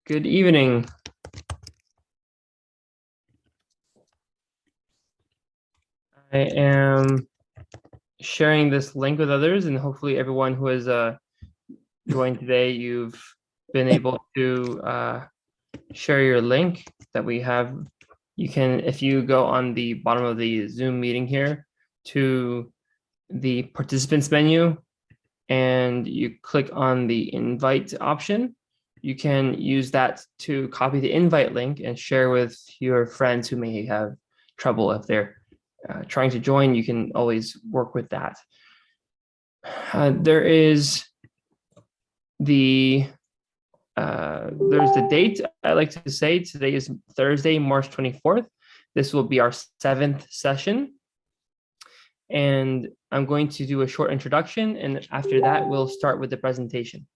Good evening. I am sharing this link with others, and hopefully everyone who has joined today, you've been able to share your link that we have. You can, if you go on the bottom of the Zoom meeting here to the participants menu and you click on the invite option, you can use that to copy the invite link and share with your friends who may have trouble if they're trying to join. You can always work with that. There's the date. I like to say today is Thursday, March 24th. This will be our 7th session. And I'm going to do a short introduction, and after that, we'll start with the presentation.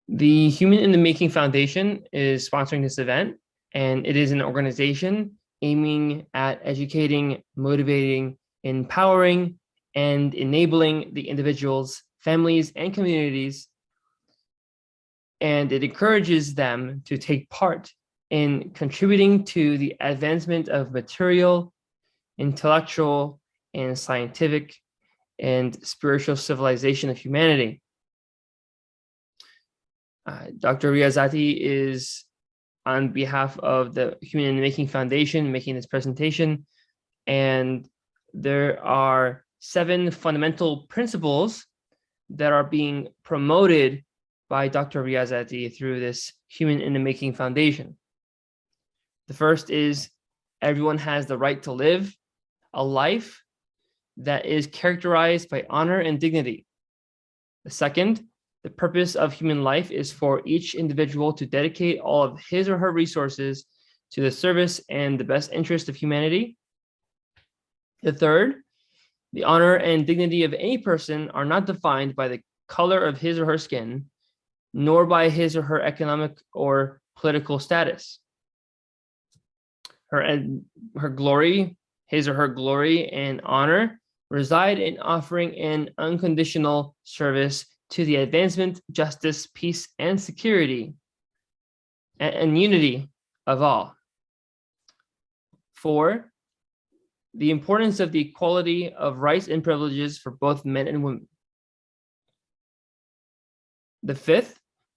The Human in the Making Foundation is sponsoring this event, and it is an organization aiming at educating, motivating, empowering, and enabling the individuals, families, and communities. And it encourages them to take part in contributing to the advancement of material, intellectual, and scientific and spiritual civilization of humanity. Dr. Riazati is on behalf of the Human in the Making Foundation making this presentation, and there are 7 fundamental principles that are being promoted by Dr. Riazati through this Human in the Making Foundation. The first is everyone has the right to live a life that is characterized by honor and dignity. The second, the purpose of human life is for each individual to dedicate all of his or her resources to the service and the best interest of humanity. The third, the honor and dignity of any person are not defined by the color of his or her skin, nor by his or her economic or political status. Her glory, his or her glory and honor reside in offering an unconditional service to the advancement, justice, peace, and security, and unity of all. 4, the importance of the equality of rights and privileges for both men and women. The 5th,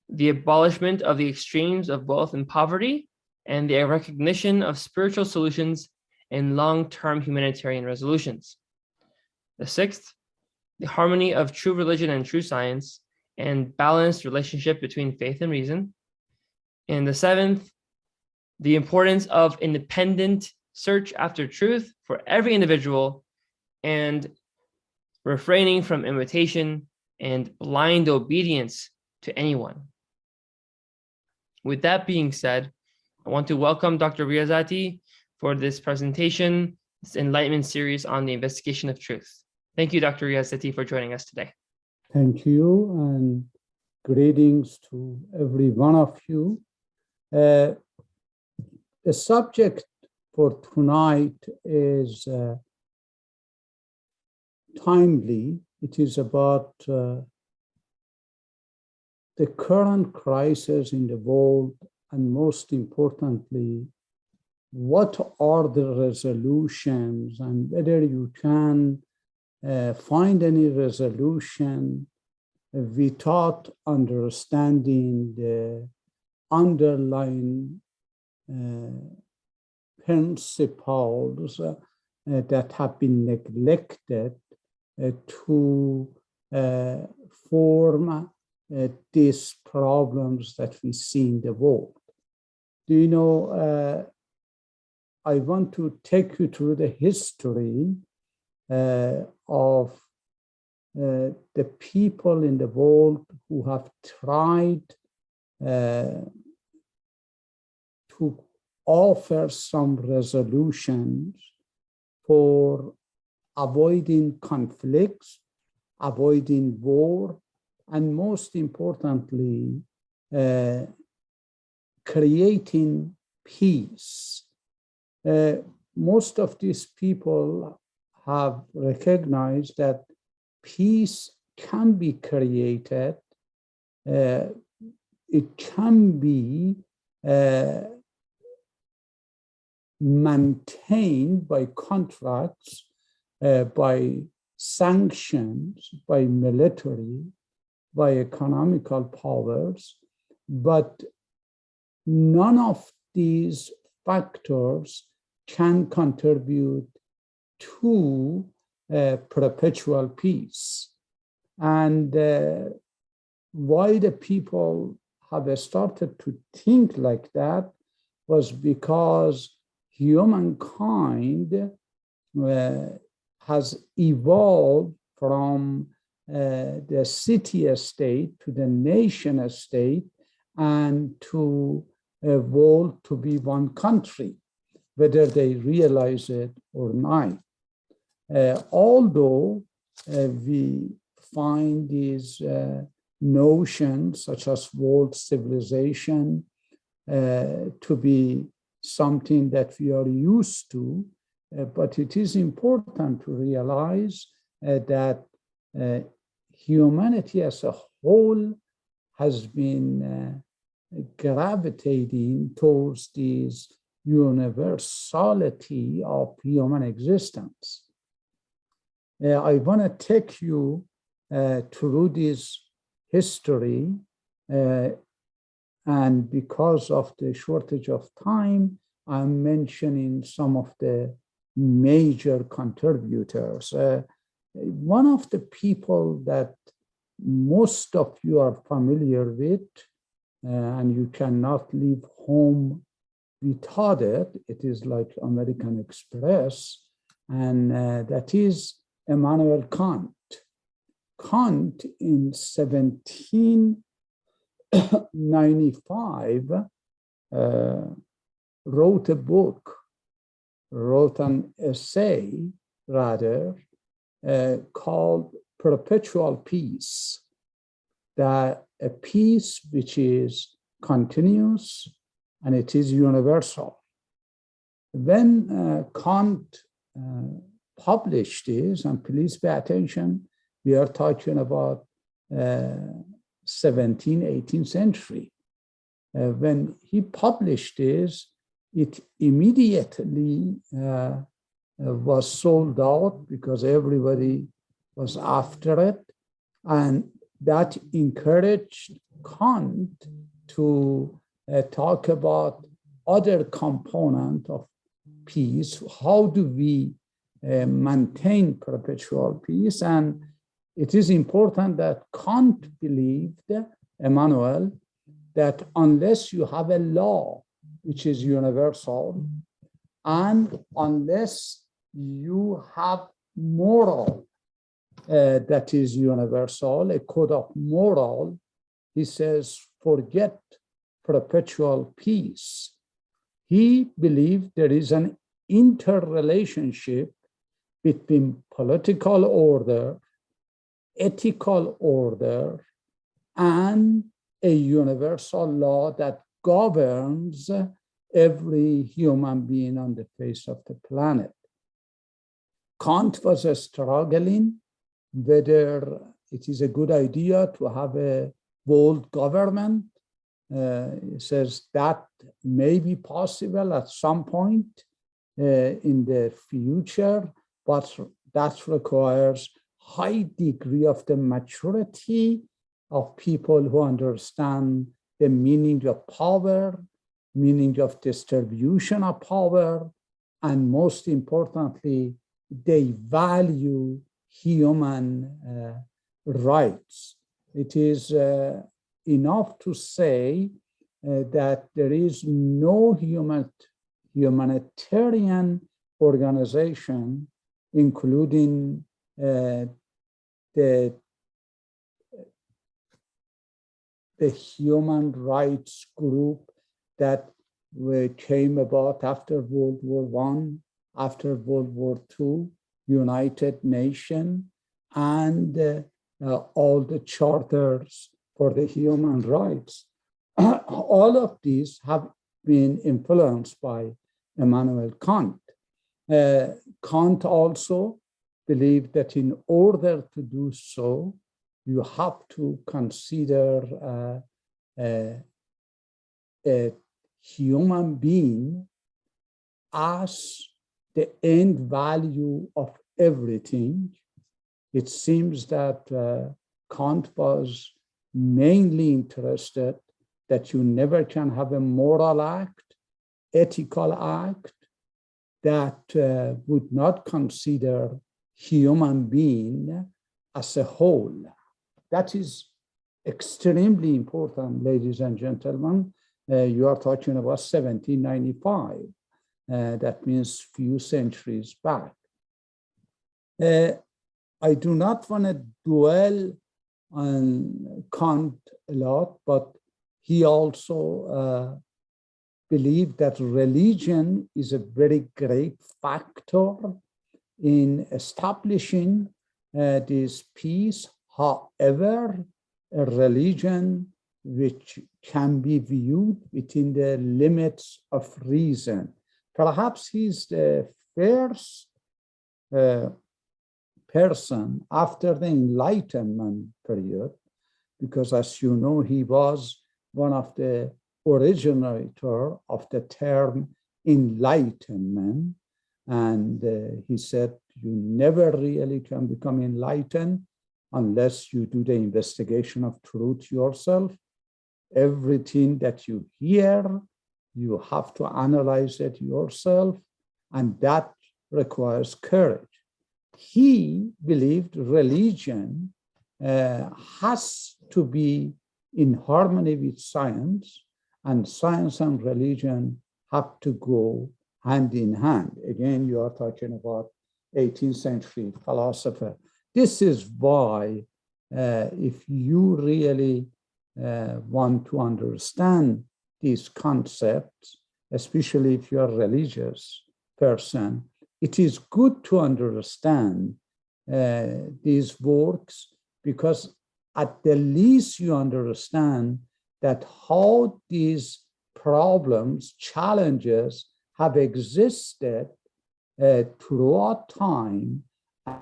the abolishment of the extremes of wealth and poverty, and the recognition of spiritual solutions and long-term humanitarian resolutions. The 6th, the harmony of true religion and true science, and balanced relationship between faith and reason. And the 7th, the importance of independent search after truth for every individual and refraining from imitation and blind obedience to anyone. With that being said, I want to welcome Dr. Riazati for this presentation, this Enlightenment series on the investigation of truth. Thank you, Dr. Riazati, for joining us today. Thank you, and greetings to every one of you. The subject for tonight is timely. It is about the current crisis in the world, and most importantly, what are the resolutions and whether you can find any resolution without understanding the underlying principles that have been neglected to form these problems that we see in the world. Do you know, I want to take you through the history of the people in the world who have tried to offer some resolutions for avoiding conflicts, avoiding war, and most importantly, creating peace. Most of these people have recognized that peace can be created it can be maintained by contracts, by sanctions, by military, by economical powers, but none of these factors can contribute to perpetual peace. And why the people have started to think like that was because humankind has evolved from the city-state to the nation-state and to evolve to be one country, whether they realize it or not. Although we find these notions such as world civilization to be something that we are used to, but it is important to realize that humanity as a whole has been gravitating towards this universality of human existence. I want to take you through this history, and because of the shortage of time, I'm mentioning some of the major contributors. One of the people that most of you are familiar with, and you cannot leave home without it, it is like American Express, and that is Immanuel Kant. Kant in 1795 wrote an essay rather, called Perpetual Peace, that a peace which is continuous and it is universal. When Kant published this, and please pay attention, we are talking about 17th, 18th century. When he published this, it immediately was sold out because everybody was after it. And that encouraged Kant to talk about other component of peace. How do we maintain perpetual peace? And it is important that Kant believed, Emmanuel, that unless you have a law which is universal, and unless you have moral that is universal, a code of moral, he says, forget perpetual peace. He believed there is an interrelationship between political order, ethical order, and a universal law that governs every human being on the face of the planet. Kant was struggling whether it is a good idea to have a world government. He says that may be possible at some point in the future, but that requires high degree of the maturity of people who understand the meaning of power, meaning of distribution of power, and most importantly, they value human rights. It is enough to say that there is no humanitarian organization, including the human rights group that came about after World War I, after World War II, United Nations, and all the charters for the human rights. All of these have been influenced by Immanuel Kant. Kant also believed that in order to do so, you have to consider a human being as the end value of everything. It seems that Kant was mainly interested that you never can have a moral act, ethical act that would not consider human being as a whole. That is extremely important, ladies and gentlemen. You are talking about 1795. That means few centuries back. I do not want to dwell on Kant a lot, but he also believed that religion is a very great factor in establishing this peace. However, a religion which can be viewed within the limits of reason. Perhaps he's the first person after the Enlightenment period, because as you know, he was one of the originator of the term Enlightenment. And he said, you never really can become enlightened unless you do the investigation of truth yourself. Everything that you hear, you have to analyze it yourself, and that requires courage. He believed religion has to be in harmony with science, and science and religion have to go hand in hand. Again, you are talking about 18th century philosopher. This is why if you really want to understand these concepts, especially if you're a religious person, it is good to understand these works, because at the least you understand that how these problems, challenges have existed throughout time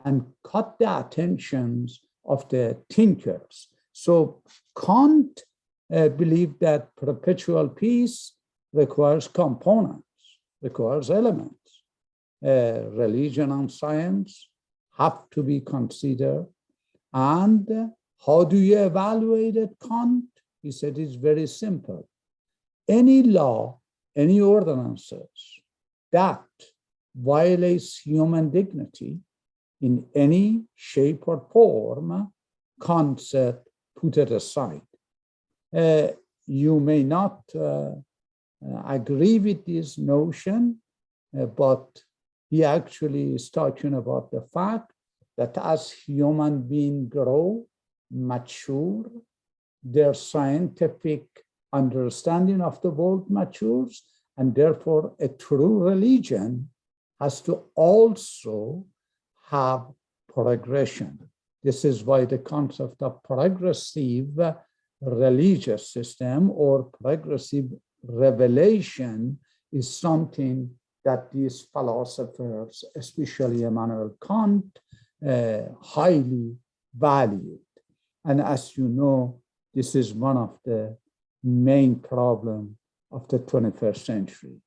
and caught the attentions of the thinkers. So Kant believed that perpetual peace requires components, requires elements. Religion and science have to be considered. And how do you evaluate it, Kant? He said it's very simple. Any law, any ordinances that violates human dignity in any shape or form, Kant said, put it aside. You may not agree with this notion, but he actually is talking about the fact that as human beings grow, mature, their scientific understanding of the world matures, and therefore a true religion has to also have progression. This is why the concept of progressive religious system or progressive revelation is something that these philosophers, especially Immanuel Kant, highly valued. And as you know, this is one of the main problems of the 21st century.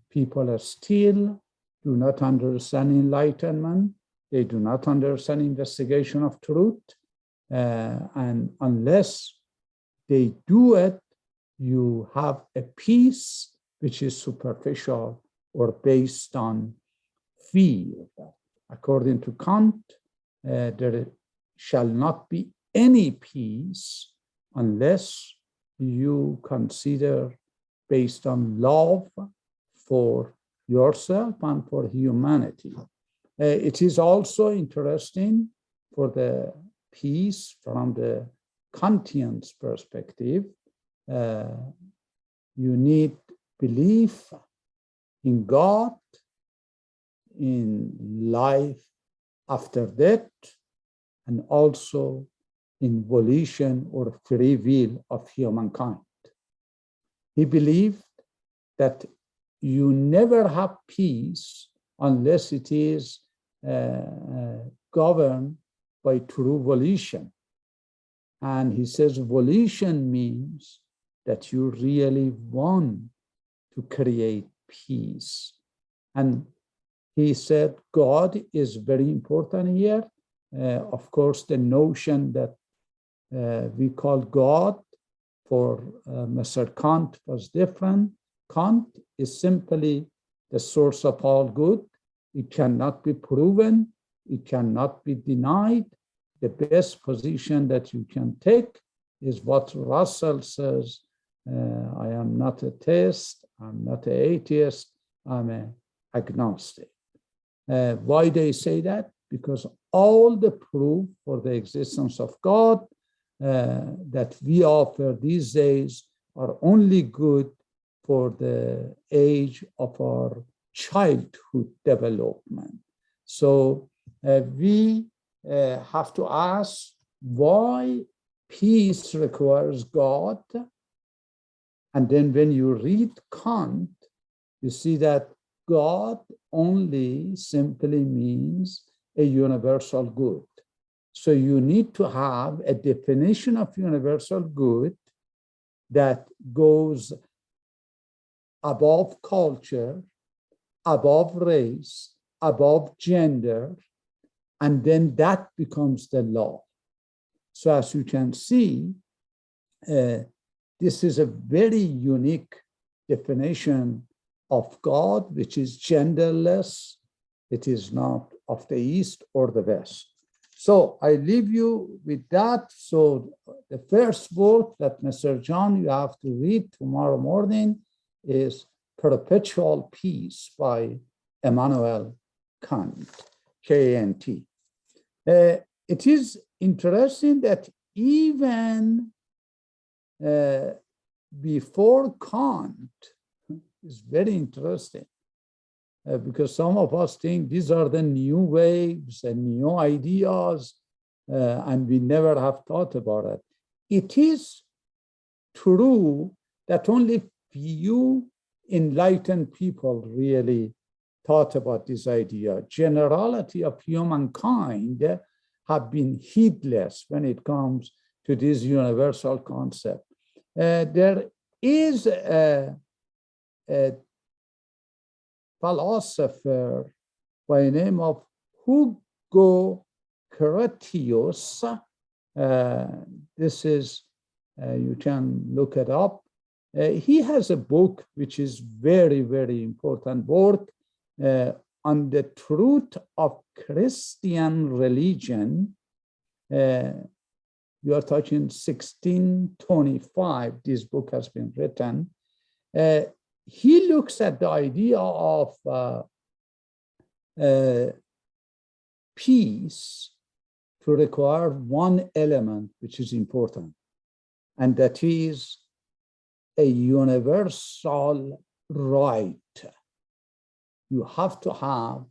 People are still do not understand enlightenment. They do not understand investigation of truth. And unless they do it, you have a peace which is superficial or based on fear. According to Kant, there shall not be any peace unless you consider based on love for yourself and for humanity. It is also interesting for the peace from the Kantian perspective. You need belief in God, in life after death, and also in volition or free will of humankind. He believed that you never have peace unless it is governed by true volition. And he says volition means that you really want to create peace. And he said, God is very important here. Of course, the notion that we call God for Mr. Kant was different. Kant is simply the source of all good. It cannot be proven. It cannot be denied. The best position that you can take is what Russell says, I am not a theist, I'm not an atheist, I'm an agnostic. Why they say that? Because all the proof for the existence of God that we offer these days are only good for the age of our childhood development. So we have to ask why peace requires God. And then when you read Kant, you see that God only simply means a universal good. So you need to have a definition of universal good that goes above culture, above race, above gender, and then that becomes the law. So as you can see, this is a very unique definition of God, which is genderless. It is not of the East or the West. So I leave you with that. So the first book that Mr. John, you have to read tomorrow morning is Perpetual Peace by Immanuel Kant, K-A-N-T. It is interesting that even before Kant, is very interesting because some of us think these are the new waves and new ideas, and we never have thought about it. It is true that only few enlightened people really thought about this idea. Generality of humankind have been heedless when it comes to this universal concept. There is a philosopher by the name of Hugo Curtius. This is, you can look it up. He has a book which is very, very important work on the truth of Christian religion. You are talking 1625, this book has been written. He looks at the idea of peace to require one element which is important, and that is a universal right. You have to have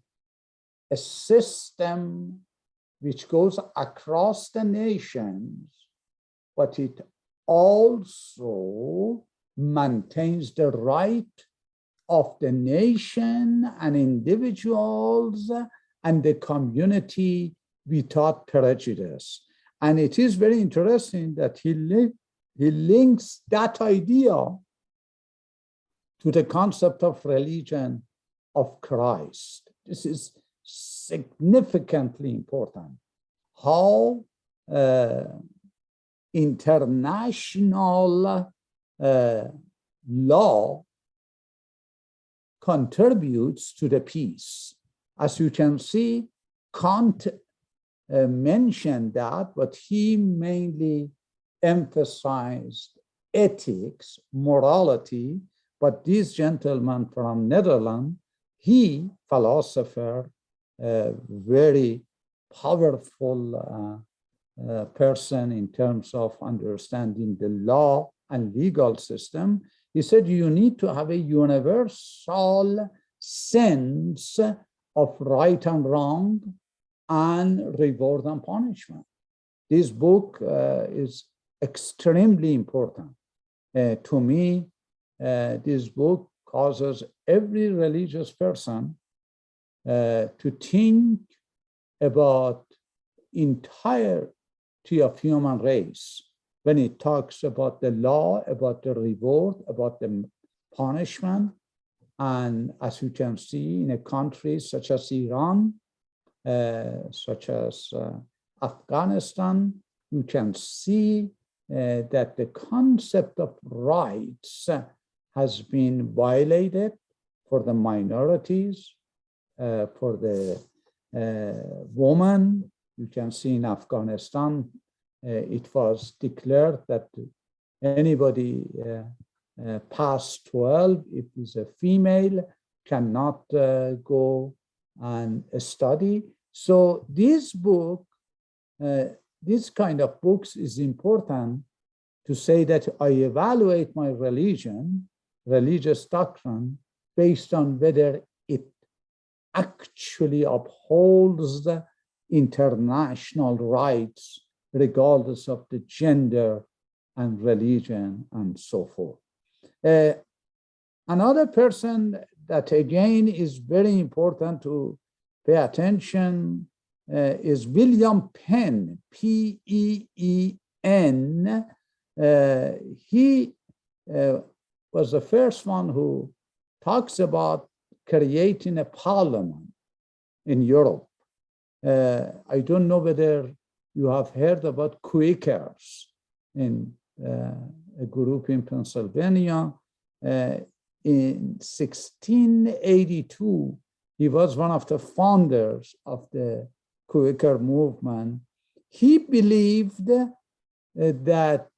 a system which goes across the nations, but it also maintains the right of the nation and individuals and the community without prejudice. And it is very interesting that he links that idea to the concept of religion of Christ. This is significantly important. How international law contributes to the peace. As you can see, Kant mentioned that, but he mainly emphasized ethics, morality. But this gentleman from Netherlands, he, philosopher, very powerful person in terms of understanding the law and legal system, he said you need to have a universal sense of right and wrong and reward and punishment. This book is extremely important. To me, this book causes every religious person to think about entirety of human race when it talks about the law, about the reward, about the punishment. And as you can see in a country such as Iran, such as Afghanistan, you can see that the concept of rights has been violated for the minorities, for the woman. You can see in Afghanistan, it was declared that anybody past 12, if is a female, cannot go and study. So this book, this kind of books is important to say that I evaluate my religion, religious doctrine, based on whether it actually upholds the international rights, regardless of the gender and religion and so forth. Another person that again is very important to pay attention is William Penn, P-E-E-N. He was the first one who talks about creating a parliament in Europe. I don't know whether you have heard about Quakers in a group in Pennsylvania. In 1682, he was one of the founders of the Quaker movement. He believed that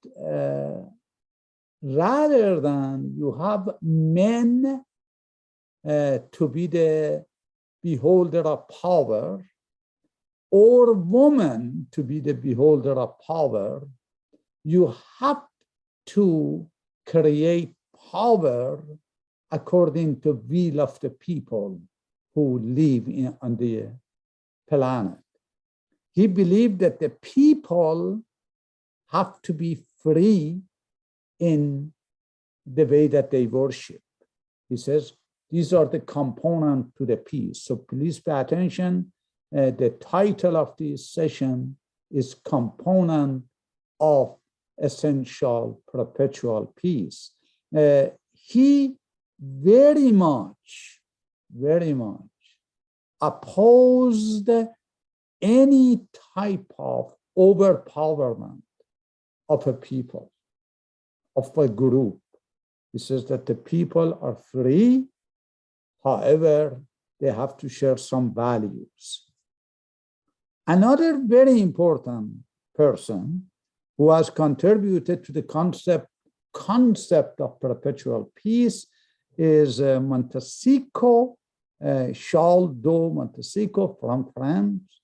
rather than you have men to be the beholder of power, or woman to be the beholder of power, you have to create power according to will of the people who live on the planet. He believed that the people have to be free in the way that they worship. He says, these are the components to the peace. So please pay attention. The title of this session is Component of Essential Perpetual Peace. He very much opposed any type of overpowerment of a people, of a group. He says that the people are free, however, they have to share some values. Another very important person who has contributed to the concept of perpetual peace is Montesquieu, Charles de Montesquieu from France.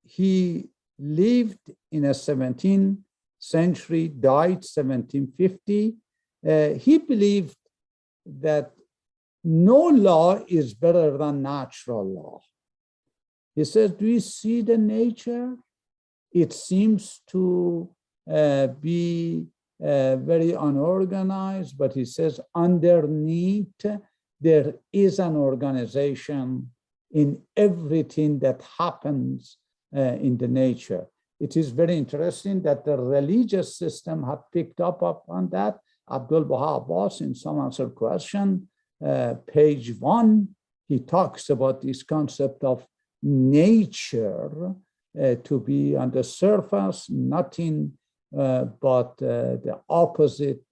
He lived in the 17th century, died 1750. He believed that no law is better than natural law. He says, do you see the nature? It seems to be very unorganized, but he says underneath there is an organization in everything that happens in the nature. It is very interesting that the religious system have picked up on that. Abdul Baha Abbas, in some answer question, page 1, he talks about this concept of nature to be on the surface, nothing but the opposite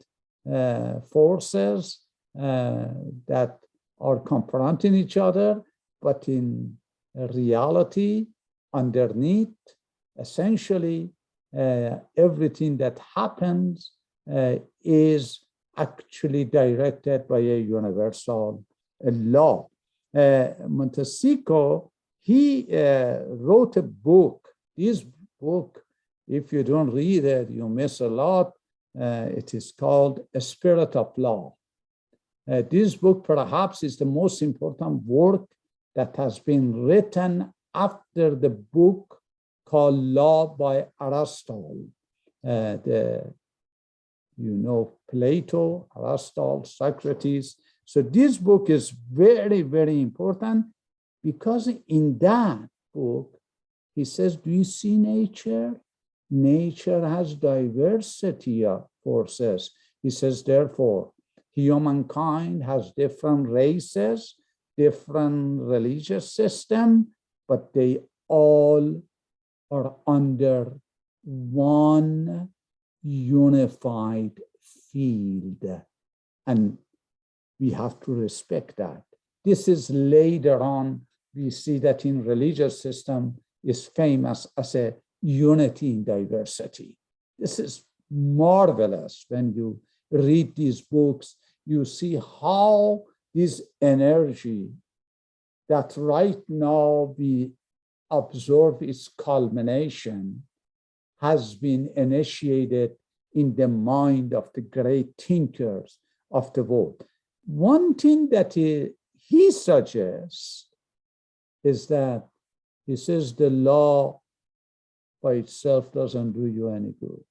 forces that are confronting each other, but in reality, underneath, essentially, everything that happens is actually directed by a universal law. Montesquieu, he wrote a book. This book, if you don't read it, you miss a lot. It is called A Spirit of Law. This book perhaps is the most important work that has been written after the book called Law by Aristotle. Plato, Aristotle, Socrates. So this book is very, very important because in that book, he says, do you see nature? nature has diversity of forces. He says, therefore, humankind has different races, different religious system, but they all are under one unified field. And we have to respect that. This is later on, we see that in religious system is famous as a unity in diversity. This is marvelous. When you read these books, you see how this energy that right now we observe its culmination has been initiated in the mind of the great thinkers of the world. One thing that he suggests is that he says the law by itself doesn't do you any good.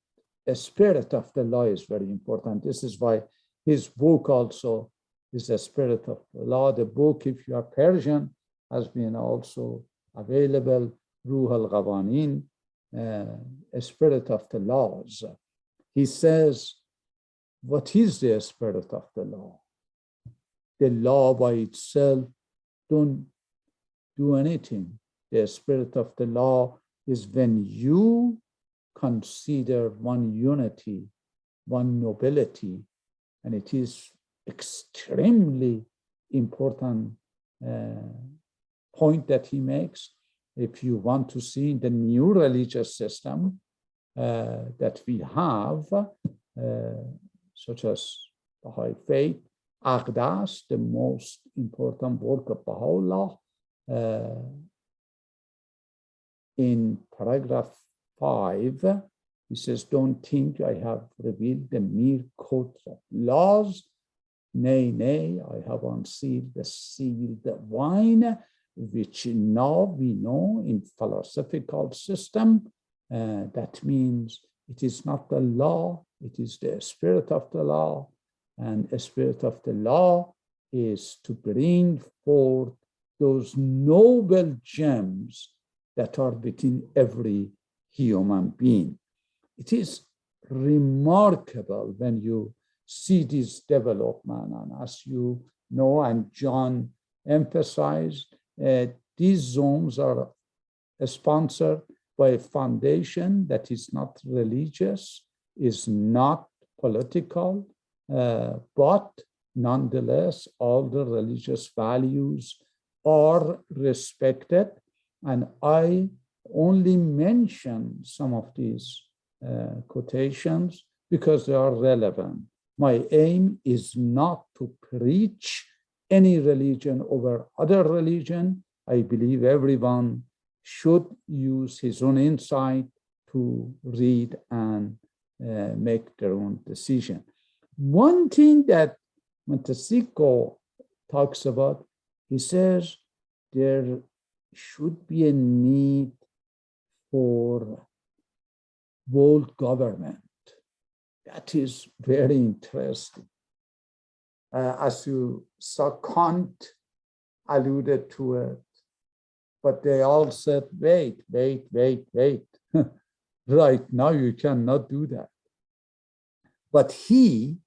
The spirit of the law is very important. This is why his book also is the spirit of the law. The book, if you are Persian, has been also available, Ruh al-Qawanin, a spirit of the laws. He says, what is the spirit of the law? The law by itself don't do anything. The spirit of the law is when you consider one unity, one nobility, and it is extremely important point that he makes. If you want to see the new religious system that we have, such as Baha'i faith, Aqdas, the most important work of Baha'u'llah, in paragraph 5, he says, don't think I have revealed the mere codes of laws. Nay, nay, I have unsealed the sealed wine, which now we know in philosophical system, that means it is not the law, it is the spirit of the law. And the spirit of the law is to bring forth those noble gems that are within every human being. It is remarkable when you see this development, and as you know, and John emphasized, these zones are sponsored by a foundation that is not religious, is not political, but nonetheless, all the religious values are respected. And I only mention some of these quotations because they are relevant. My aim is not to preach any religion over other religion. I believe everyone should use his own insight to read and make their own decision. One thing that Montesico talks about, he says there should be a need for world government. That is very interesting. As you saw, Kant alluded to it, but they all said, wait. Right now you cannot do that. But he,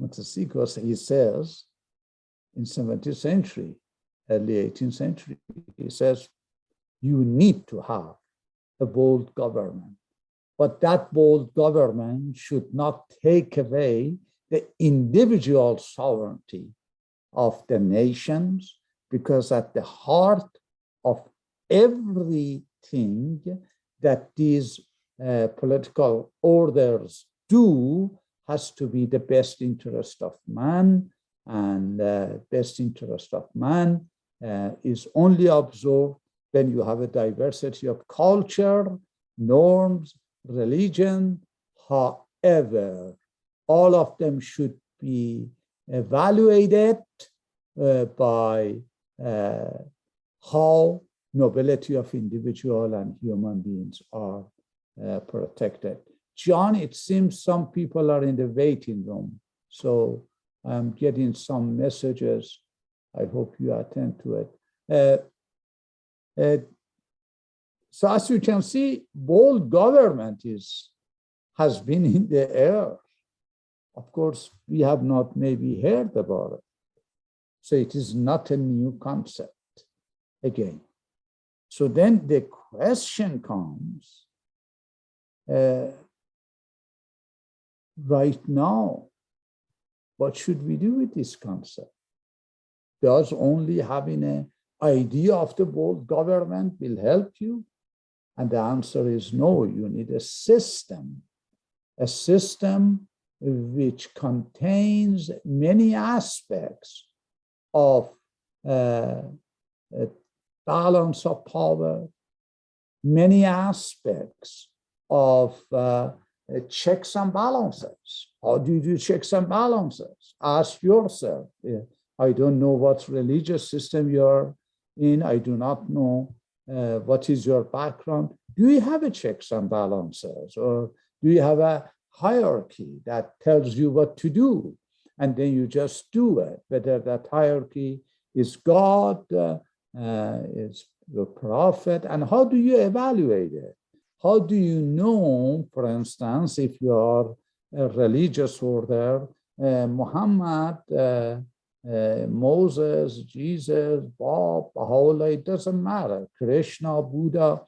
Montesico, he says, in 17th century, early 18th century, he says, you need to have a world government. But that world government should not take away the individual sovereignty of the nations, because at the heart of everything that these political orders do has to be the best interest of man, and best interest of man is only observed when you have a diversity of culture, norms, religion. However, all of them should be evaluated by how nobility of individual and human beings are protected. John, it seems some people are in the waiting room, so I'm getting some messages. I hope you attend to it. So as you can see, world government has been in the air. Of course, we have not maybe heard about it. So it is not a new concept again. So then the question comes, right now, what should we do with this concept? Does only having an idea of the world government will help you? And the answer is no, you need a system which contains many aspects of balance of power, many aspects of checks and balances. How do you do checks and balances? Ask yourself. I don't know what religious system you're in. I do not know what is your background. Do you have a checks and balances, or do you have a hierarchy that tells you what to do, and then you just do it? Whether that hierarchy is God, is the prophet, and how do you evaluate it? How do you know, for instance, if you are a religious order, Muhammad, Moses, Jesus, Bob, Baha'u'llah, it doesn't matter, Krishna, Buddha,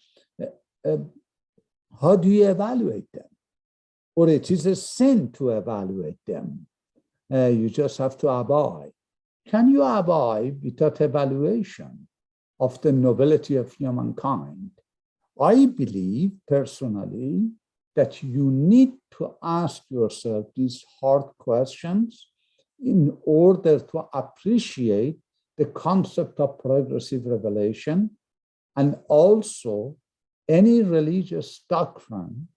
how do you evaluate them? Or it is a sin to evaluate them. You just have to abide. Can you abide without evaluation of the nobility of humankind? I believe personally that you need to ask yourself these hard questions in order to appreciate the concept of progressive revelation, and also any religious doctrine,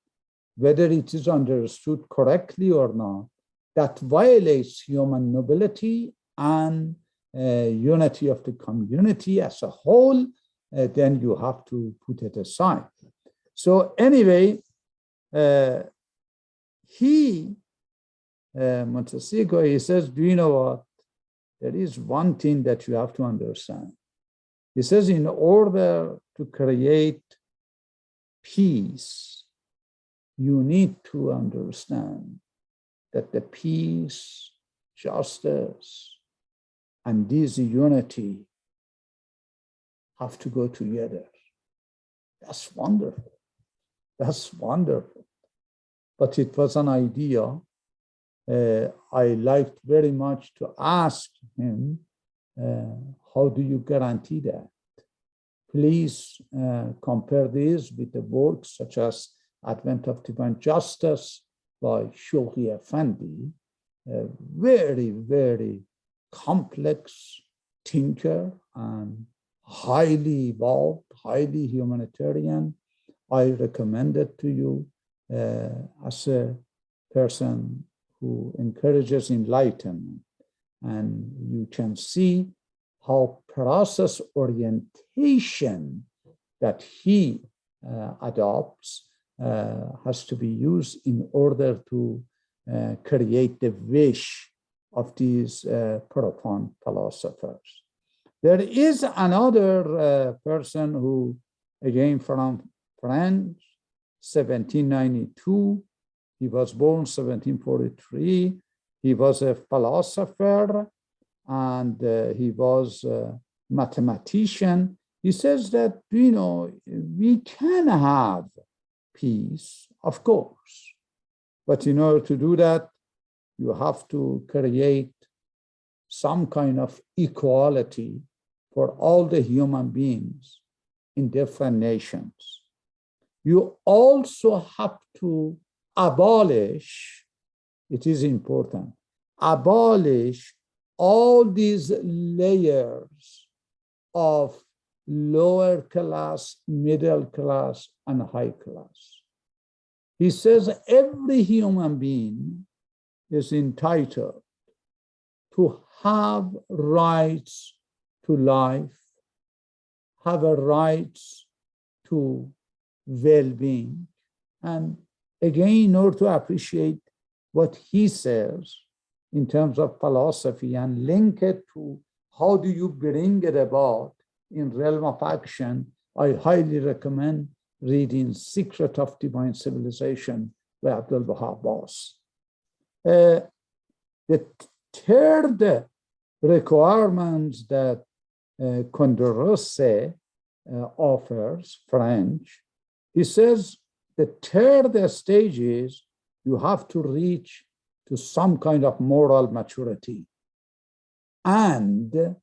whether it is understood correctly or not, that violates human nobility and unity of the community as a whole, then you have to put it aside. So anyway, Montesigo, he says, do you know what? There is one thing that you have to understand. He says, in order to create peace, you need to understand that the peace, justice, and this unity have to go together. That's wonderful. That's wonderful. But it was an idea I liked very much to ask him, how do you guarantee that? Please compare this with the works such as Advent of Divine Justice by Shulgi Effendi, a very, very complex thinker and highly evolved, highly humanitarian. I recommend it to you as a person who encourages enlightenment. And you can see how process orientation that he adopts has to be used in order to create the wish of these profound philosophers. There is another person who, again from France, 1792, he was born 1743. He was a philosopher and he was a mathematician. He says that, you know, we can have peace, of course, but in order to do that, you have to create some kind of equality for all the human beings in different nations. You also have to abolish, it is important, abolish all these layers of lower class, middle class, and high class. He says every human being is entitled to have rights to life, have a rights to well-being. And again, in order to appreciate what he says in terms of philosophy and link it to how do you bring it about in realm of action, I highly recommend reading Secret of Divine Civilization by Abdul Wahab Boss. The third requirement that Condorcet offers, French, he says the third stage is you have to reach to some kind of moral maturity and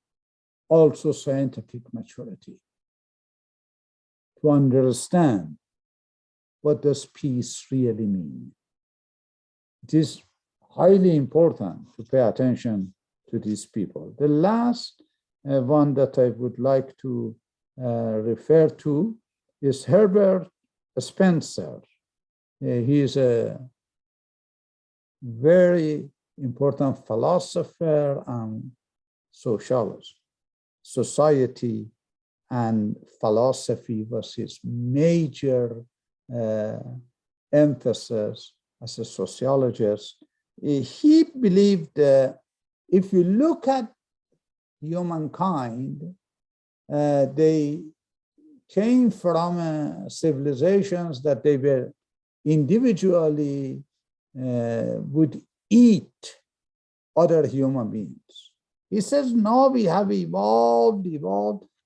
also scientific maturity to understand what does peace really mean. It is highly important to pay attention to these people. The last one that I would like to refer to is Herbert Spencer. He is a very important philosopher and sociologist. Society and philosophy was his major emphasis as a sociologist. He believed if you look at humankind, they came from civilizations that they were individually would eat other human beings. He says, now we have evolved,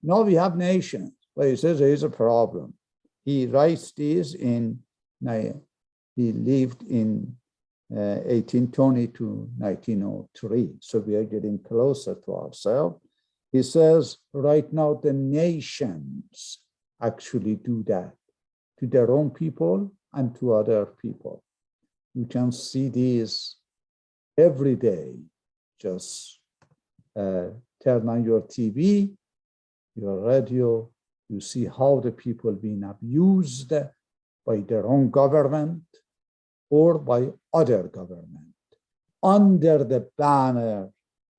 now we have nations. But he says there is a problem. He writes this in, he lived in 1820 to 1903. So we are getting closer to ourselves. He says, right now the nations actually do that to their own people and to other people. You can see these every day. Just turn on your TV, your radio, you see how the people being abused by their own government or by other government under the banner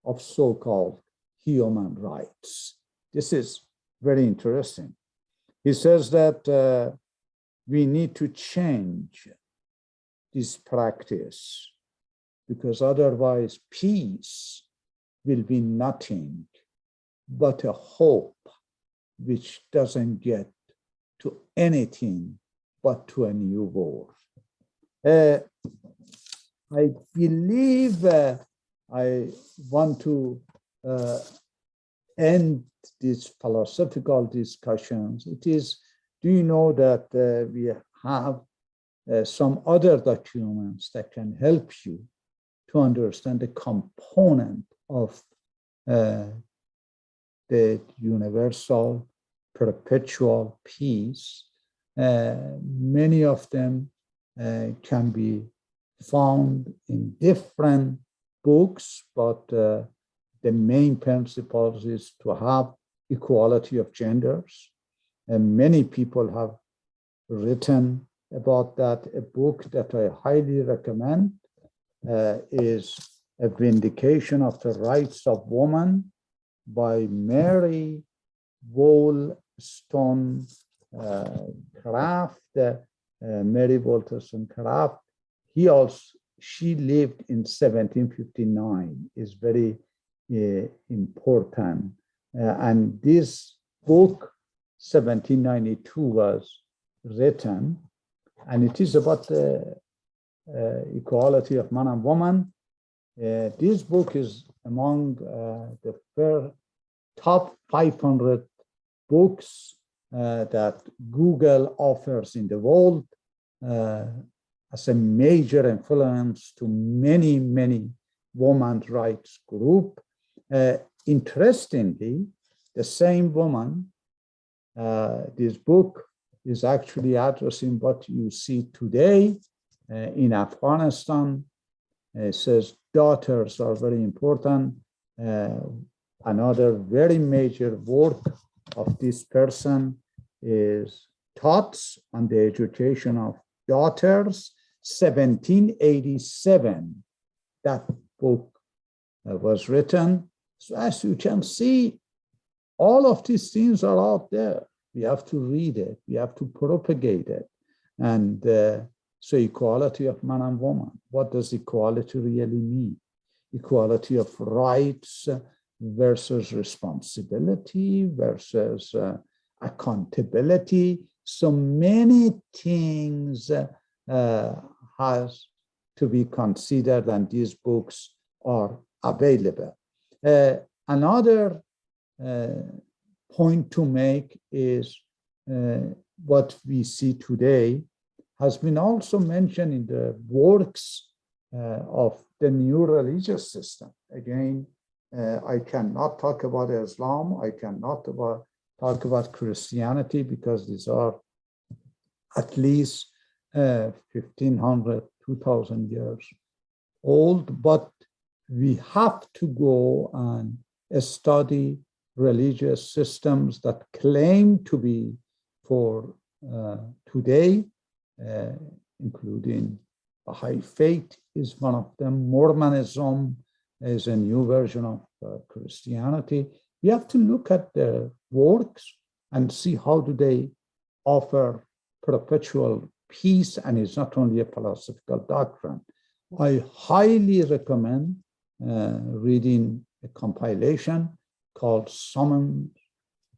of so-called human rights. This is very interesting. He says that we need to change this practice because otherwise peace will be nothing but a hope which doesn't get to anything but to a new world. I believe I want to end these philosophical discussions. It is, do you know that we have some other documents that can help you to understand the component of the universal perpetual peace. Many of them can be found in different books, but the main principle is to have equality of genders. And many people have written about that. A book that I highly recommend is A Vindication of the Rights of Woman by Mary Wollstonecraft. Mary Wollstonecraft. She lived in 1759. Is very important. And this book, 1792, was written, and it is about the equality of man and woman. This book is among the top 500 books that Google offers in the world as a major influence to many, many women's rights groups. Interestingly, the same woman, this book is actually addressing what you see today in Afghanistan. It says daughters are very important. Another very major work of this person is Thoughts on the Education of Daughters, 1787. That book was written. So as you can see, all of these things are out there. We have to read it. We have to propagate it. And so equality of man and woman. What does equality really mean? Equality of rights versus responsibility versus accountability. So many things has to be considered, and these books are available. Another point to make is what we see today has been also mentioned in the works of the new religious system. Again, I cannot talk about Islam, I cannot talk about Christianity, because these are at least 1,500, 2,000 years old, but we have to go and study religious systems that claim to be for today, including Baha'i faith is one of them. Mormonism is a new version of Christianity. We have to look at their works and see how do they offer perpetual peace, and it's not only a philosophical doctrine. I highly recommend reading a compilation called Summon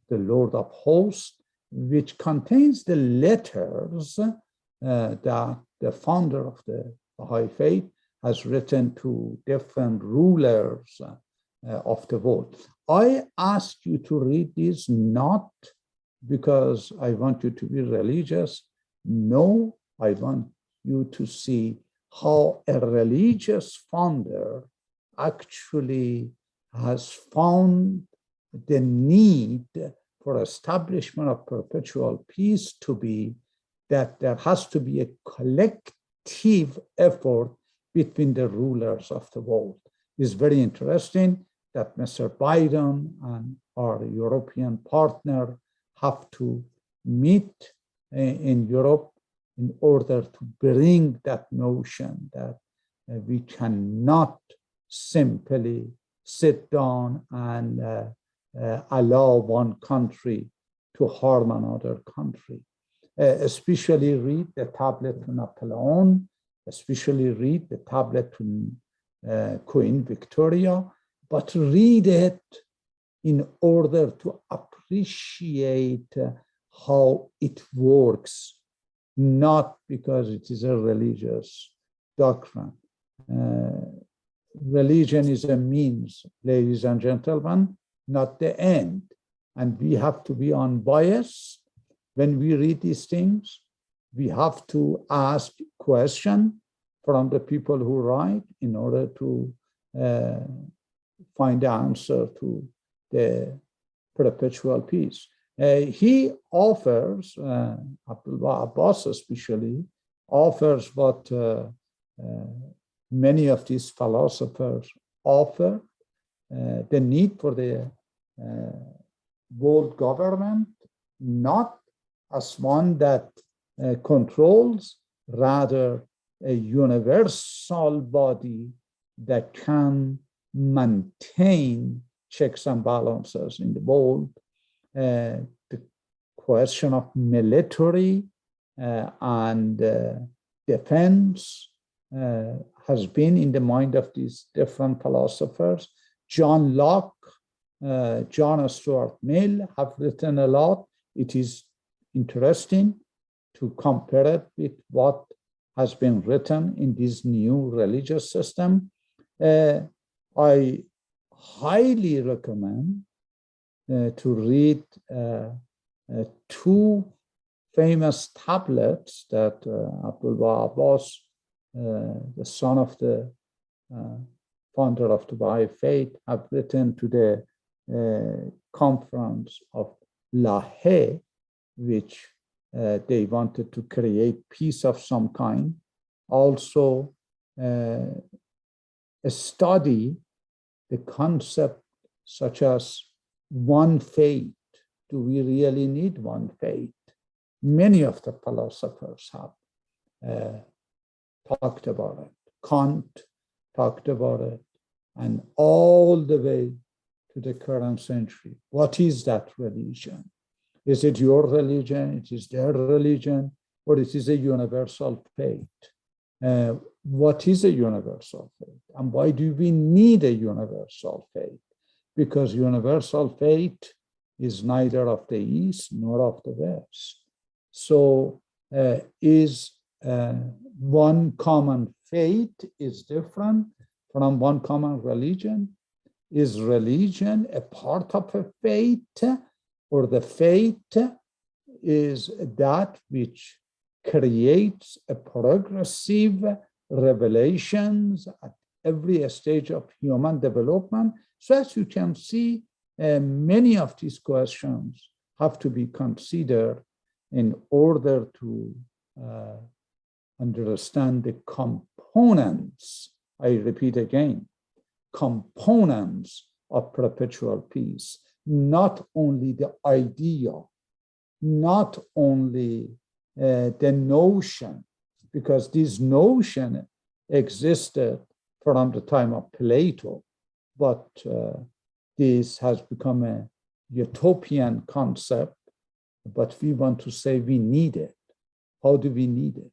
the Lord of Hosts, which contains the letters that the founder of the Baha'i faith has written to different rulers of the world. I ask you to read this not because I want you to be religious. No, I want you to see how a religious founder actually has found the need for establishment of perpetual peace to be that there has to be a collective effort between the rulers of the world. It's very interesting that Mr. Biden and our European partner have to meet in Europe in order to bring that notion that we cannot simply sit down and allow one country to harm another country. Especially read the tablet to Napoleon, especially read the tablet to Queen Victoria, but read it in order to appreciate how it works, not because it is a religious doctrine. Religion is a means, ladies and gentlemen, not the end. And we have to be unbiased when we read these things. We have to ask questions from the people who write in order to find the answer to the perpetual peace. He offers, Abdullah Abbas especially, offers what many of these philosophers offer, the need for the world government, not as one that controls, rather a universal body that can maintain checks and balances in the world. The question of military and defense has been in the mind of these different philosophers. John Locke, John Stuart Mill have written a lot. It is interesting to compare it with what has been written in this new religious system. I highly recommend to read two famous tablets that Abdullah Abbas, the son of the founder of the Baha'i faith, have written to the conference of Lahey, which they wanted to create peace of some kind. Also, study the concept such as one faith. Do we really need one faith? Many of the philosophers have talked about it. Kant talked about it, and all the way to the current century. What is that religion? Is it your religion? It is their religion? Or it is a universal faith? What is a universal faith? And why do we need a universal faith? Because universal faith is neither of the East nor of the West. So is one common faith is different from one common religion? Is religion a part of a faith, or the faith is that which creates a progressive revelations at every stage of human development? So as you can see, many of these questions have to be considered in order to understand the components, I repeat again, components of perpetual peace, not only the idea, not only the notion, because this notion existed from the time of Plato, but this has become a utopian concept, but we want to say we need it. How do we need it?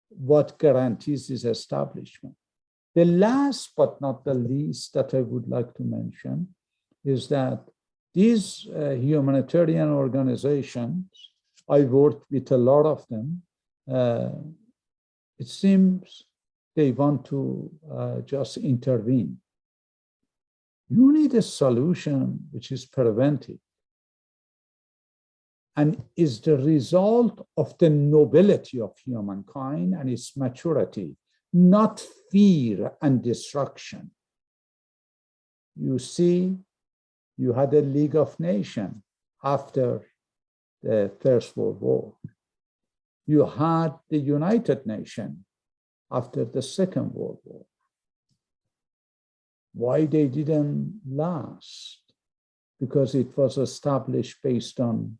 What guarantees its establishment? The last but not the least that I would like to mention is that these humanitarian organizations, I worked with a lot of them, it seems they want to just intervene. You need a solution which is preventive and is the result of the nobility of humankind and its maturity, not fear and destruction. You see, you had a League of Nations after the First World War. You had the United Nations after the Second World War. Why they didn't last? Because it was established based on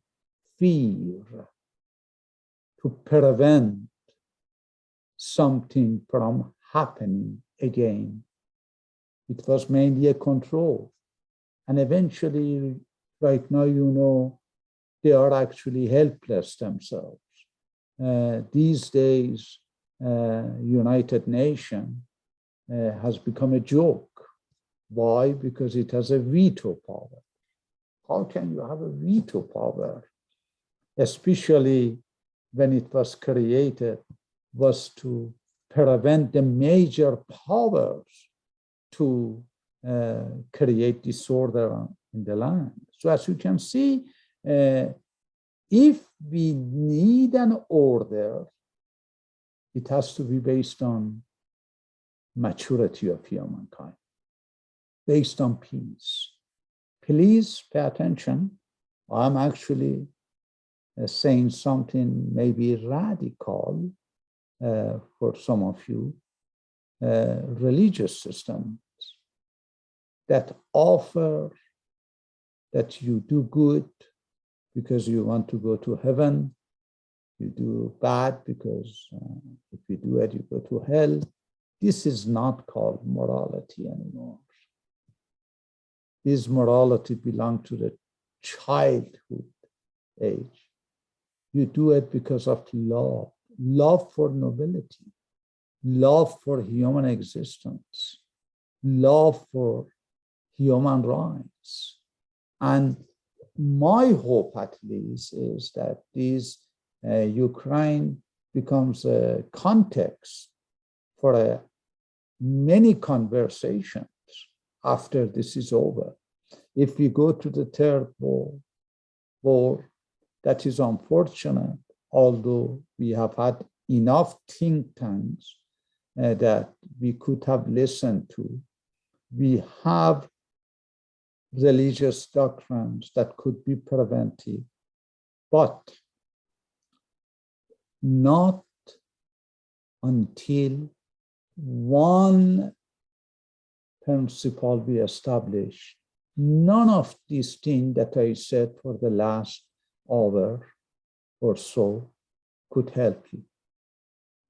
fear to prevent something from happening again. It was mainly a control. And eventually, right now, you know, they are actually helpless themselves. These days, United Nations has become a joke. Why? Because it has a veto power. How can you have a veto power? Especially when it was created, was to prevent the major powers to create disorder in the land. So as you can see, if we need an order, it has to be based on maturity of humankind, based on peace. Please pay attention. I'm actually saying something maybe radical for some of you. Religious systems that offer that you do good because you want to go to heaven, you do bad because if you do it, you go to hell. This is not called morality anymore. This morality belongs to the childhood age. You do it because of love, love for nobility, love for human existence, love for human rights. And my hope, at least, is that this Ukraine becomes a context for many conversations after this is over. If we go to the third war, that is unfortunate, although we have had enough think tanks that we could have listened to. We have religious doctrines that could be preventive, but not until one principle we establish. None of these things that I said for the last hour or so could help you.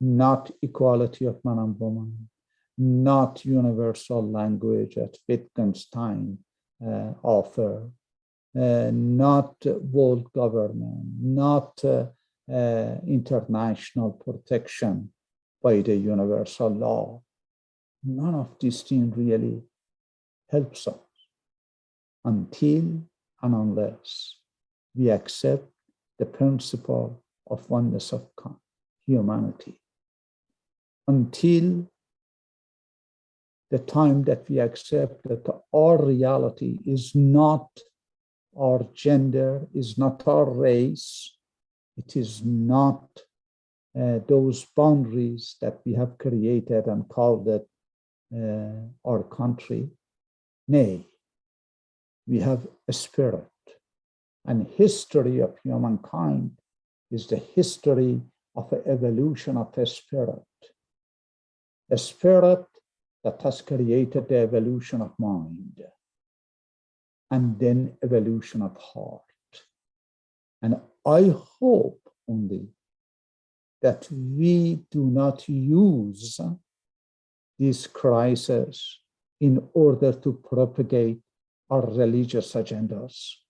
Not equality of man and woman, not universal language as Wittgenstein offer, not world government, not international protection by the universal law. None of these things really helps us until and unless we accept the principle of oneness of humanity. Until the time that we accept that our reality is not our gender, is not our race, it is not those boundaries that we have created and called it our country. Nay, we have a spirit, and history of humankind is the history of an evolution of a spirit that has created the evolution of mind, and then evolution of heart. And I hope only that we do not use this crisis in order to propagate our religious agendas,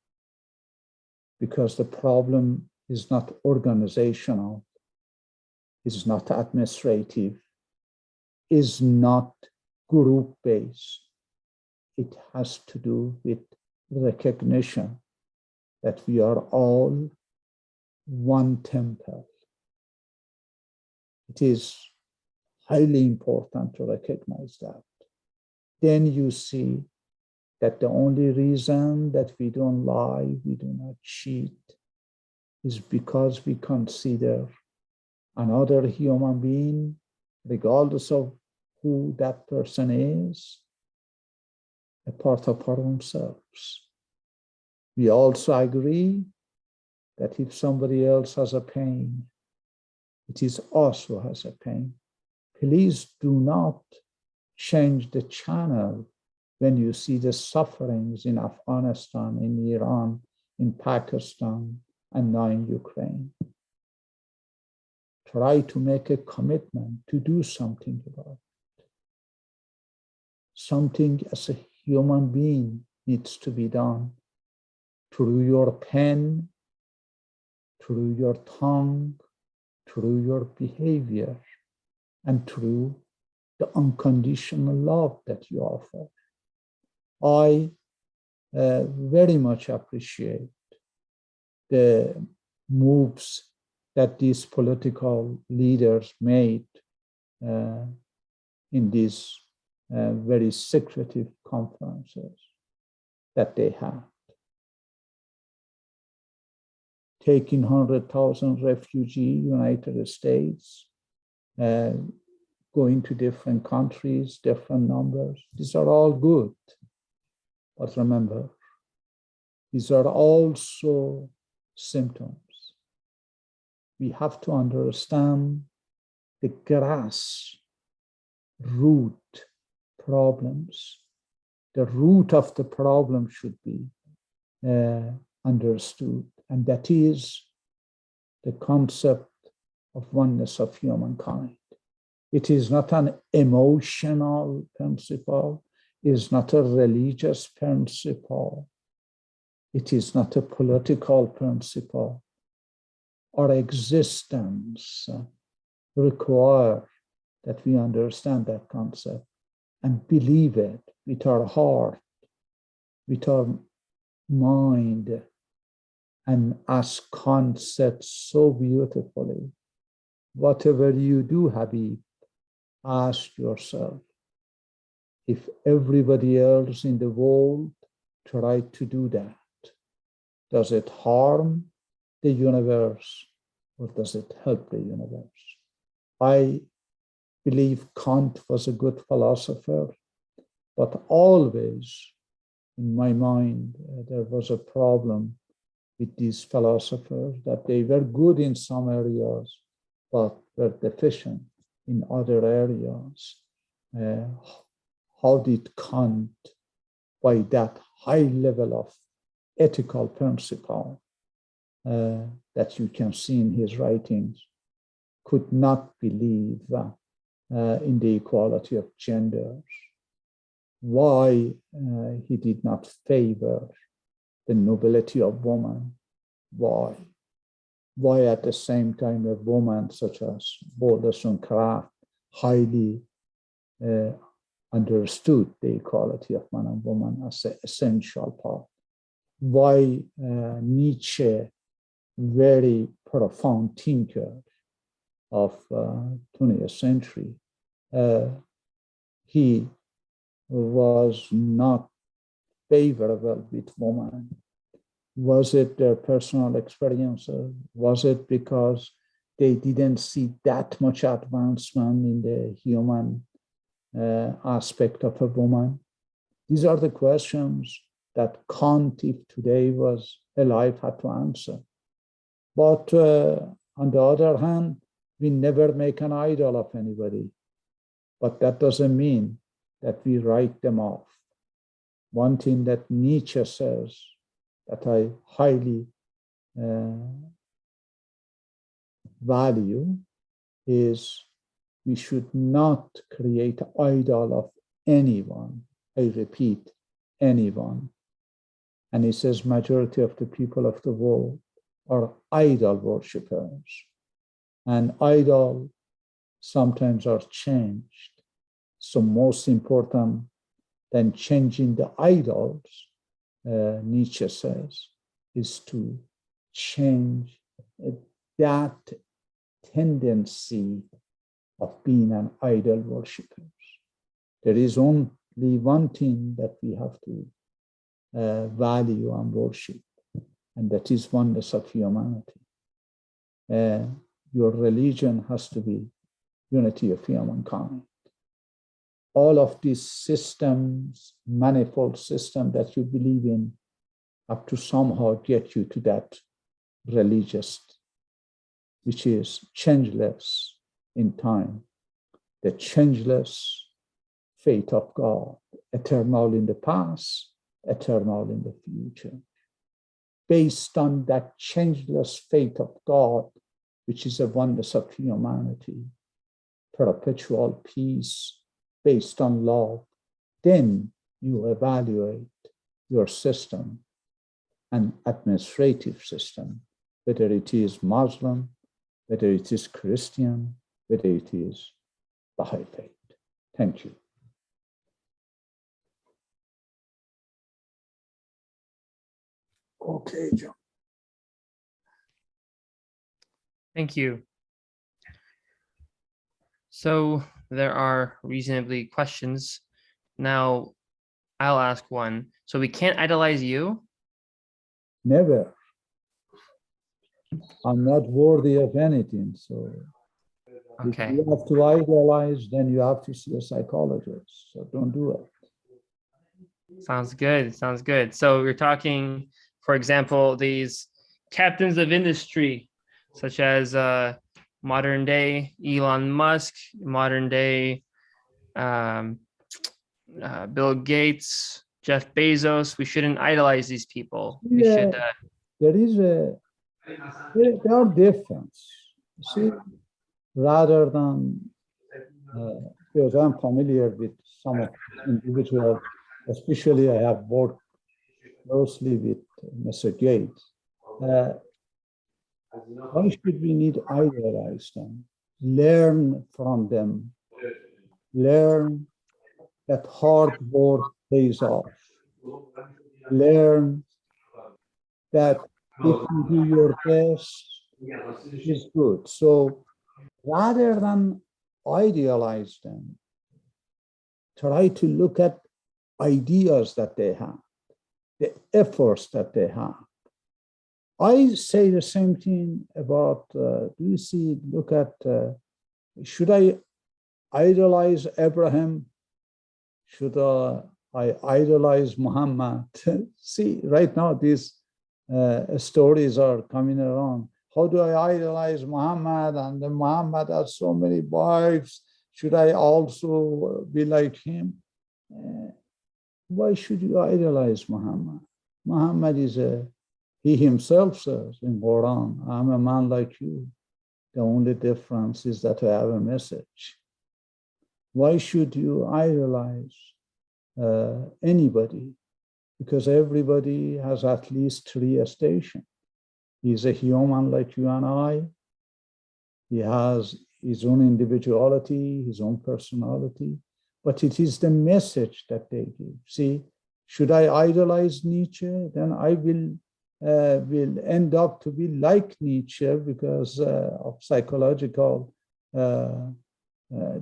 because the problem is not organizational, is not administrative, is not group-based. It has to do with recognition that we are all one temple. It is highly important to recognize that. Then you see that the only reason that we don't lie, we do not cheat, is because we consider another human being, regardless of who that person is, a part of our own selves. We also agree that if somebody else has a pain, it is us who has a pain. Please do not change the channel when you see the sufferings in Afghanistan, in Iran, in Pakistan, and now in Ukraine. Try to make a commitment to do something about it. Something as a human being needs to be done through your pen, through your tongue, through your behavior, and through the unconditional love that you offer. I very much appreciate the moves that these political leaders made in these very secretive conferences that they had. Taking 100,000 refugees, United States, going to different countries, different numbers. These are all good. But remember, these are also symptoms. We have to understand the grass root problems. The root of the problem should be understood, and that is the concept of oneness of humankind. It is not an emotional principle, it is not a religious principle, it is not a political principle. Our existence requires that we understand that concept and believe it with our heart, with our mind, and as Kant said so beautifully, whatever you do, Habib, ask yourself, if everybody else in the world tried to do that, does it harm the universe or does it help the universe? I believe Kant was a good philosopher, but always in my mind, there was a problem with these philosophers, that they were good in some areas, but were deficient in other areas. How did Kant, by that high level of ethical principle that you can see in his writings, could not believe in the equality of genders? Why he did not favor the nobility of woman? Why? Why at the same time a woman such as Borders and Kraft highly understood the equality of man and woman as an essential part? Why Nietzsche very profound thinker of 20th century. He was not favorable with women. Was it their personal experiences? Was it because they didn't see that much advancement in the human aspect of a woman? These are the questions that Kant, if today was alive, had to answer. But on the other hand, we never make an idol of anybody. But that doesn't mean that we write them off. One thing that Nietzsche says that I highly value is we should not create an idol of anyone. I repeat, anyone. And he says majority of the people of the world are idol worshippers. And idol sometimes are changed. So most important than changing the idols, Nietzsche says, is to change that tendency of being an idol worshipper. There is only one thing that we have to value and worship, and that is oneness of humanity. Your religion has to be unity of humankind. All of these systems, manifold system that you believe in, have to somehow get you to that religious, which is changeless in time, the changeless fate of God, eternal in the past, eternal in the future. Based on that changeless fate of God, which is a oneness of humanity, perpetual peace, based on love, then you evaluate your system, an administrative system, whether it is Muslim, whether it is Christian, whether it is Baha'i faith. Thank you. Okay, John. Thank you. So there are reasonably questions. Now I'll ask one. So we can't idolize you? Never. I'm not worthy of anything. So okay. If you have to idolize, then you have to see a psychologist. So don't do it. Sounds good. Sounds good. So you're talking, for example, these captains of industry, such as modern day Elon Musk, modern day Bill Gates, Jeff Bezos. We shouldn't idolize these people. We should. There are differences. See, rather than because I'm familiar with some of the individuals, especially I have worked closely with Mr. Gates. Why should we need to idolize them? Learn from them. Learn that hard work pays off. Learn that if you do your best, it's good. So rather than idealize them, try to look at ideas that they have, the efforts that they have. I say the same thing about, should I idolize Abraham? Should I idolize Muhammad? See, right now these stories are coming around. How do I idolize Muhammad? And then Muhammad has so many wives. Should I also be like him? Why should you idolize Muhammad? Muhammad is he himself says in Quran, I'm a man like you. The only difference is that I have a message. Why should you idolize anybody? Because everybody has at least 3 stations. He's a human like you and I. He has his own individuality, his own personality, but it is the message that they give. See, should I idolize Nietzsche? Then I will will end up to be like Nietzsche because of psychological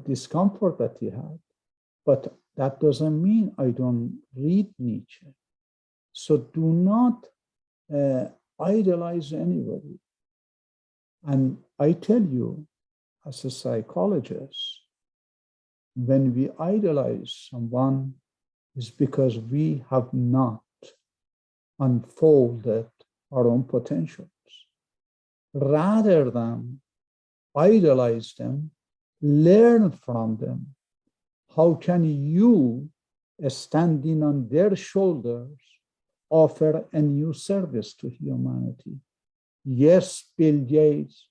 discomfort that he had. But that doesn't mean I don't read Nietzsche. So do not idolize anybody. And I tell you, as a psychologist, when we idolize someone, it's because we have not unfolded our own potentials. Rather than idolize them, learn from them. How can you, standing on their shoulders, offer a new service to humanity? Yes, Bill Gates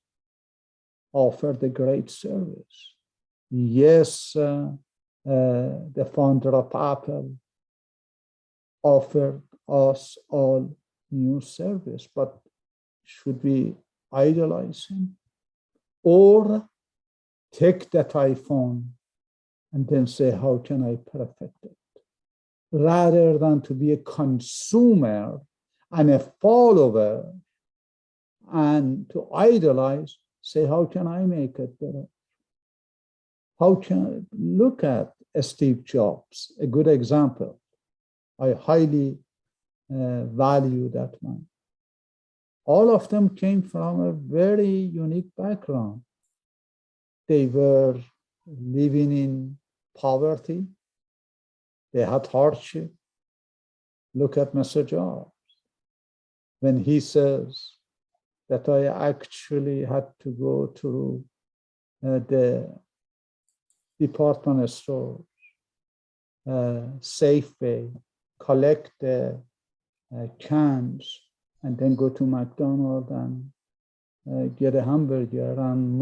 offered a great service. Yes, the founder of Apple offered us all new service, but should we idolize him? Or take that iPhone and then say, how can I perfect it? Rather than to be a consumer and a follower and to idolize, say, how can I make it better? How can I look at Steve Jobs, a good example. I highly value that man. All of them came from a very unique background. They were living in poverty. They had hardship. Look at Mr. Jobs. When he says that I actually had to go to the department store, Safeway, collect the cans, and then go to McDonald's and get a hamburger. And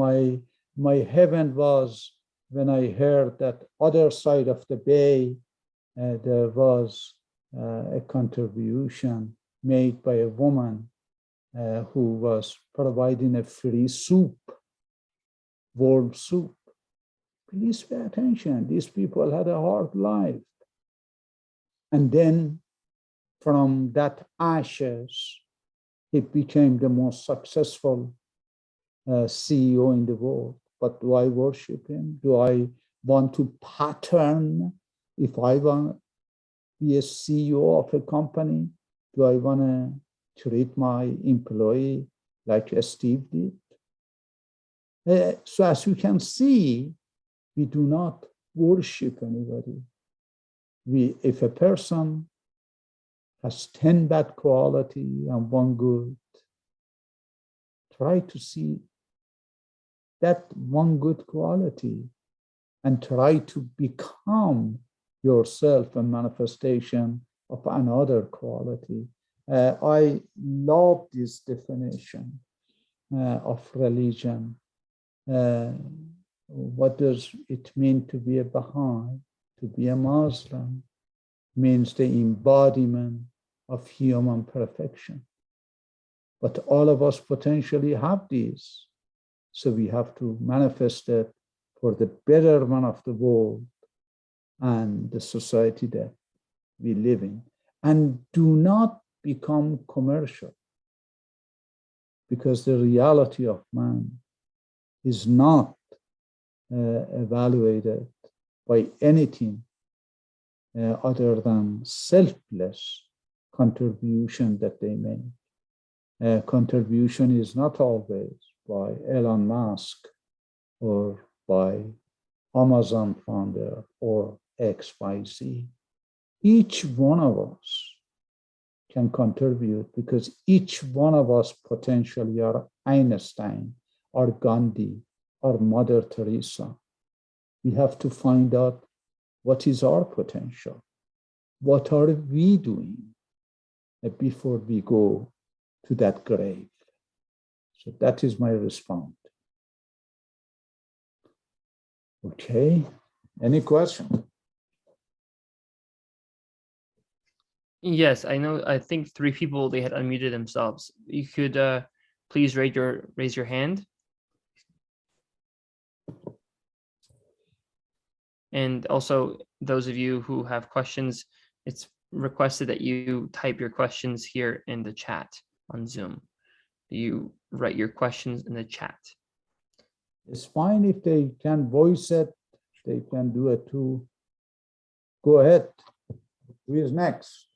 my heaven was when I heard that other side of the bay, there was a contribution made by a woman who was providing a free soup, warm soup. Please pay attention. These people had a hard life. And then from that ashes, he became the most successful CEO in the world. But do I worship him? Do I want to pattern? If I want to be a CEO of a company, do I want to treat my employee like Steve did? So as you can see, we do not worship anybody. If a person has 10 bad quality and 1 good, try to see that 1 good quality and try to become yourself a manifestation of another quality. I love this definition of religion. What does it mean to be a Baha'i? To be a Muslim means the embodiment of human perfection. But all of us potentially have these. So we have to manifest it for the betterment of the world and the society that we live in. And do not become commercial, because the reality of man is not evaluated by anything other than selfless contribution that they make. Contribution is not always by Elon Musk or by Amazon founder or XYZ. Each one of us can contribute because each one of us potentially are Einstein or Gandhi or Mother Teresa. We have to find out what is our potential. What are we doing before we go to that grave? So that is my response. Okay, any question? Yes, I know. I think 3 people, they had unmuted themselves. You could please raise your hand. And also, those of you who have questions, it's requested that you type your questions here in the chat. on Zoom. You write your questions in the chat. It's fine if they can voice it, they can do it too. Go ahead. Who is next?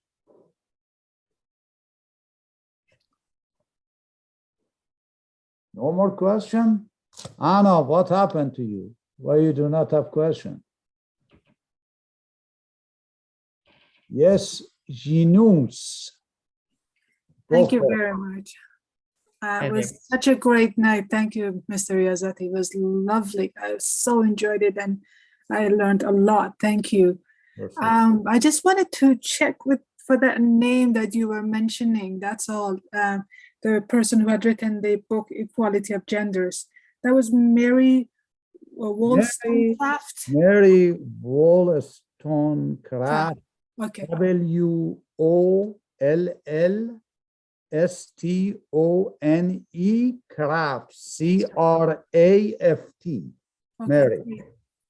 No more question? Anna, what happened to you? Why you do not have question? Yes, Jinus. Thank you very much. Hi It there. was such a great night. Thank you, Mr. Riyazati. It was lovely. I so enjoyed it and I learned a lot. Thank you. I just wanted to check for that name that you were mentioning. That's all. The person who had written the book Equality of Genders. That was Mary Wollstonecraft. Mary Wollstonecraft. Okay. WOLLSTONE Craft. CRAFT. Okay. Mary.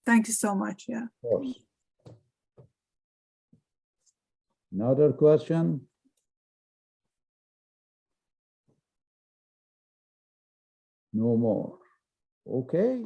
Thank you so much. Yeah. Of course. Another question? No more. Okay.